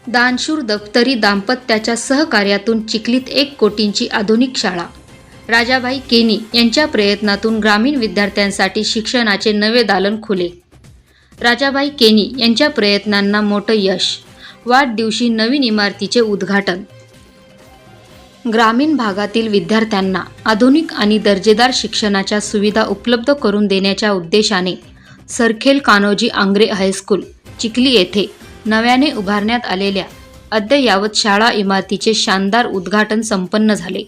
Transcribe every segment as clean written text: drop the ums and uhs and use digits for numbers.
दानशूर दफ्तरी दाम्पत्याच्या सहकार्यातून चिखलीत 1 कोटींची आधुनिक शाळा. राजाभाई केनी यांच्या प्रयत्नातून ग्रामीण विद्यार्थ्यांसाठी शिक्षणाचे नवे दालन खुले. राजाभाई केनी यांच्या प्रयत्नांना मोठं यश. वाढदिवशी नवीन इमारतीचे उद्घाटन. ग्रामीण भागातील विद्यार्थ्यांना आधुनिक आणि दर्जेदार शिक्षणाच्या सुविधा उपलब्ध करून देण्याच्या उद्देशाने सरखेल कान्होजी आंग्रे हायस्कूल चिखली येथे नव्याने उभारण्यात आलेल्या अद्ययावत शाळा इमारतीचे शानदार उद्घाटन संपन्न झाले.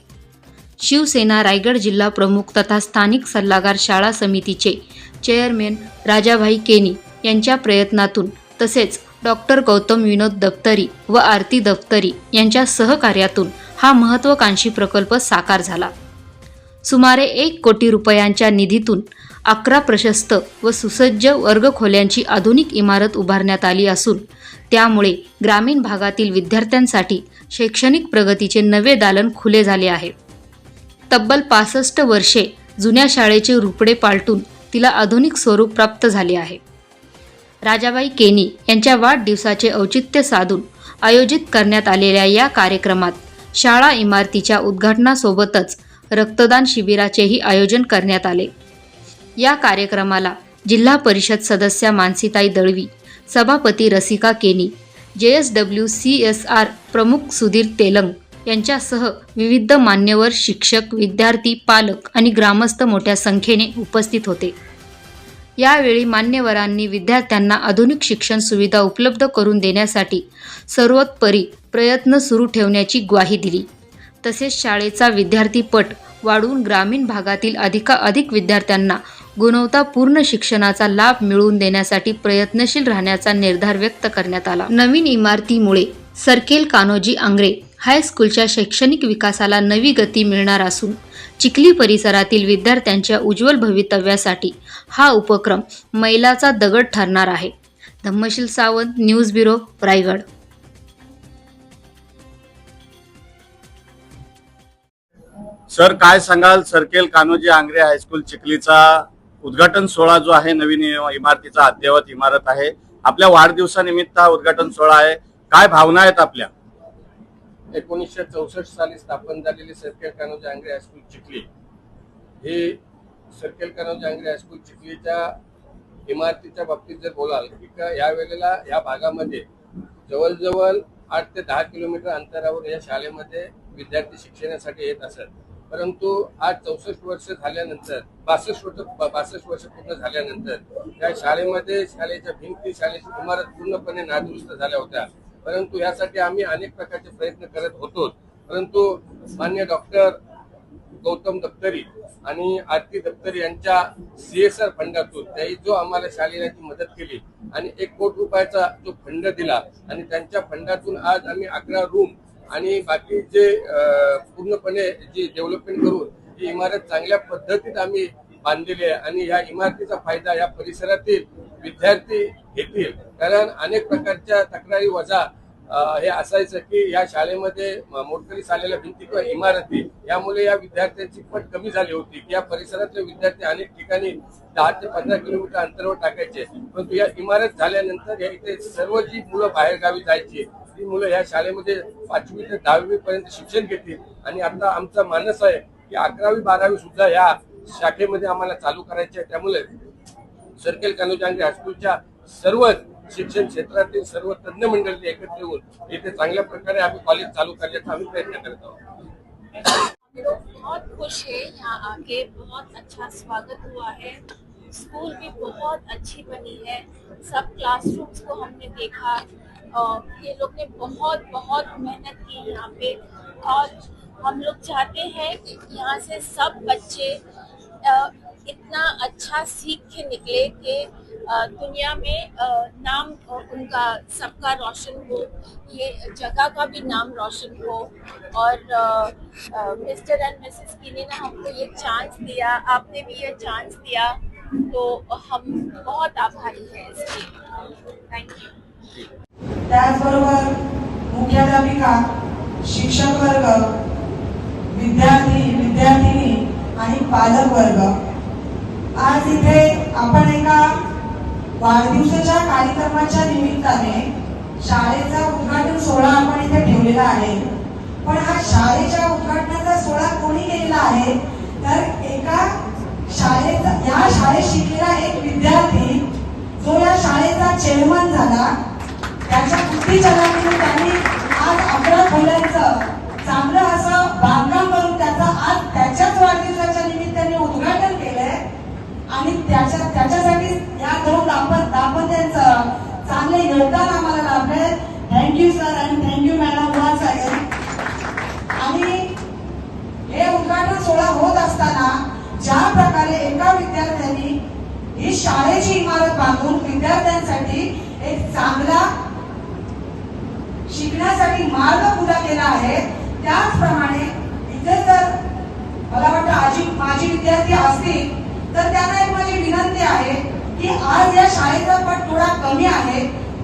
शिवसेना रायगड जिल्हा प्रमुख तथा स्थानिक सल्लागार शाळा समितीचे चेअरमॅन राजाभाई केनी यांच्या प्रयत्नातून तसेच डॉक्टर गौतम विनोद दफ्तरी व आरती दफ्तरी यांच्या सहकार्यातून हा महत्त्वाकांक्षी प्रकल्प साकार झाला. सुमारे 1 कोटी रुपयांच्या निधीतून 11 प्रशस्त व सुसज्ज वर्गखोल्यांची आधुनिक इमारत उभारण्यात आली असून त्यामुळे ग्रामीण भागातील विद्यार्थ्यांसाठी शैक्षणिक प्रगतीचे नवे दालन खुले झाले आहे. तब्बल 65 वर्षे जुन्या शाळेचे रुपडे पालटून तिला आधुनिक स्वरूप प्राप्त झाले आहे. राजाभाई केनी यांच्या वाढदिवसाचे औचित्य साधून आयोजित करण्यात आलेल्या या कार्यक्रमात शाळा इमारतीच्या उद्घाटनासोबतच रक्तदान शिबिराचेही आयोजन करण्यात आले. या कार्यक्रमाला जिल्हा परिषद सदस्या मानसीताई दळवी, सभापती रसिका केनी, JSWCSR प्रमुख सुधीर तेलंग यांच्यासह विविध मान्यवर, शिक्षक, विद्यार्थी, पालक आणि ग्रामस्थ मोठ्या संख्येने उपस्थित होते. यावेळी मान्यवरांनी विद्यार्थ्यांना आधुनिक शिक्षण सुविधा उपलब्ध करून देण्यासाठी सर्वतोपरी प्रयत्न सुरू ठेवण्याची ग्वाही दिली. तसेच शाळेचा विद्यार्थी पट वाढवून ग्रामीण भागातील अधिकाधिक विद्यार्थ्यांना गुणवत्तापूर्ण शिक्षणाचा लाभ मिळवून देण्यासाठी प्रयत्नशील राहण्याचा निर्धार व्यक्त करण्यात आला. नवीन इमारतीमुळे सरखेल कान्होजी आंग्रे हायस्कूलच्या शैक्षणिक विकासाला नवी गती मिळणार असून चिखली परिसरातील विद्यार्थ्यांच्या उज्ज्वल भवितव्यासाठी हा उपक्रम मैलाचा दगड ठरणार आहे. Dhammasheel Sawant, news bureau, Raigad. Sir, काय सांगाल? सरखेल कान्होजी आंग्रे हायस्कूल चिखलीचा उद्घाटन सोहळा जो आहे, नवीन इमारतीचा अद्ययावत इमारत आहे, आपल्या वाढदिवसानिमित्त हा उद्घाटन सोहळा आहे. काय भावना आहेत आपल्या? 1964 साली स्थापन झालेली सरखेल कान्होजी आंग्रे हायस्कूल चिखली हे सरखेल कान्होजी आंग्रे हायस्कूल चिखलीच्या इमारतीच्या बाबतीत जर बोलाल की या वेळेला या भागामध्ये जवळजवळ 8 ते 10 किलोमीटर अंतरावर या शाळेमध्ये विद्यार्थी शिक्षणासाठी येत असत. परंतु आज 64 वर्ष झाल्यानंतर 62 वर्ष पूर्ण झाल्यानंतर या शाळेमध्ये शाळेच्या भिंती, शाळेची इमारत पूर्णपणे नादुरुस्त झाल्या होत्या. परंतु यासाठी आम्ही अनेक प्रकारचे प्रयत्न करत होतो. परंतु मान्य डॉक्टर गौतम दफ्तरी आणि आरती दफ्तरी यांच्या CSR फंडातून त्यांनी जो आम्हाला शाळेला मदत केली आणि 1 कोटी रुपयाचा जो फंड दिला आणि त्यांच्या फंडातून आज आम्ही 11 रूम आणि बाकी जे पूर्णपणे जी डेव्हलपमेंट करून ही इमारत चांगल्या पद्धतीत आम्ही बांधलेली आहे आणि या इमारतीचा फायदा या परिसरातील विद्यार्थी घेतील. कारण अनेक प्रकारच्या तक्रारी वजा हे असायचं की या शाळेमध्ये मोडकळीस आलेल्या भिंती किंवा इमारती यामुळे या विद्यार्थ्यांची पट कमी झाली होती की या परिसरातले विद्यार्थी अनेक ठिकाणी 10 ते 15 किलोमीटर अंतरावर टाकायचे. परंतु या इमारत झाल्यानंतर या इथे सर्व जी मुलं बाहेरगावी जायची ती मुलं या शाळेमध्ये 5वी ते 10वी पर्यंत शिक्षण घेतील. आणि आता आमचा मानस आहे की 11वी 12वी सुद्धा या शाखेमध्ये आम्हाला चालू करायचे आहे. त्यामुळे सरखेल कान्होजी आंग्रे हायस्कूलच्या सर्व शिक्षण क्षेत्रातील सर्व तज्ञ मंडळी एकत्र येऊन इथे चांगल्या प्रकारे आम्ही कॉलेज चालू करण्याचा आम्ही प्रयत्न करत आहोत. बहुत खुश है, यहाँ आके बहुत अच्छा स्वागत हुआ है. स्कूल भी बहुत अच्छी बनी है. सब क्लासरूम्स को हमने देखा. ये लोग ने बहुत मेहनत की यहाँ पे और हम लोग चाहते हैं कि यहाँ से सब बच्चे इतना अच्छा सीख के निकले कि दुनिया में नाम उनका सबका रोशन हो, ये जगह का भी नाम रोशन हो. और मिस्टर एंड मिसेस कीनी ने हमको ये चांस दिया, आपने भी ये चांस दिया, तो हम बहुत आभारी हैं इसके. Thank you. त्याचबरोबर मुख्याध्यापिका, शिक्षक वर्ग, विद्यार्थी, विद्यार्थिनी आणि पालक वर्ग, आज इथे आपण एका वाढदिवसाच्या कार्यक्रमाच्या निमित्ताने शाळेचा उद्घाटन सोहळा आपण इथे ठेवलेला आहे, पण हा शाळेच्या उद्घाटनाचा सोहळा कोणी केलेला आहे तर एका शाळेचा, या शाळेत शिकलेला एक विद्यार्थी जो या शाळेचा चेअरमन झाला, त्याच्या बुद्धीचलाने त्यांनी आज 11 खोल्यांचं चांगलं असं बांधकाम करून त्याचा आज त्याच्याच वाढदिवसाच्या निमित्ताने उद्घाटन केलंय आणि त्याच्यासाठी या तरुण दाम्पत्यांचं चांगले योगदान आम्हाला लाभलंय. थँक्यू सर आणि थँक्यू मॅडम वन्स अगेन. आणि हे उद्घाटन सोहळा होत असताना ज्या प्रकारे एका विद्यार्थ्यांनी ही शाळेची इमारत बांधून विद्यार्थ्यांसाठी एक चांगला शिकण्यासाठी मार्ग खुला केला आहे, त्याचप्रमाणे इथे जर मला वाटतं माझी विद्यार्थी असतील तर त्यांना एक माझी विनंती आहे की आज या शाळेचा पट थोडा कमी आहे,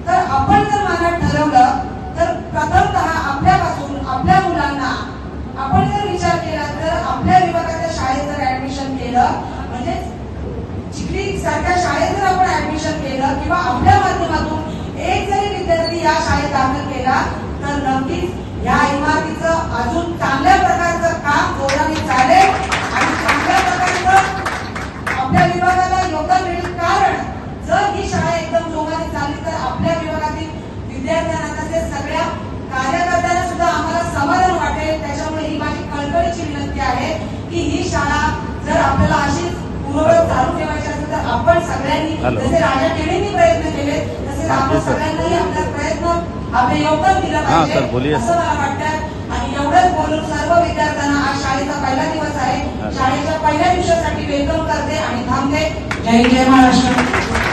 तर आपण जर मनात ठरवलं तर प्रथमतः आपल्यापासून आपल्या मुलांना आपण जर विचार केला तर आपल्या विभागाच्या शाळेत जर ऍडमिशन केलं, म्हणजे चिखली सारख्या शाळेत जर आपण ऍडमिशन केलं किंवा आपल्या माध्यमातून एक जरी विद्यार्थी या शाळेत दाखल केला तर नक्कीच या इमारतीचं अजून चांगल्या प्रकारचं काम जोराने चालेल आणि चांगल्या प्रकारचं आपल्या विभागाला योगदान मिळेल. कारण जर ही शाळा एकदम जोराने चालली तर आपल्या विभागातील विद्यार्थ्यांना तसेच सगळ्या कार्यकर्त्यांना सुद्धा आम्हाला समाधान वाटेल. त्याच्यामुळे ही माझी कळकळीची विनंती आहे की ही शाळा जर आपल्याला अशीच पूर्ववत चालू ठेवायची असेल तर आपण सगळ्यांनी जसे राजा केळींनी प्रयत्न केले तसे आपण सगळ्यांनाही आपला प्रयत्न आपले योगदान दिलं पाहिजे असं मला वाटतं. आणि एवढंच बोलून सर्व विद्यार्थ्यांना आज शाळेचा पहिला दिवस आहे, शाळेच्या पहिल्या दिवसासाठी वेलकम करते आणि थांबते. जय जय महाराष्ट्र.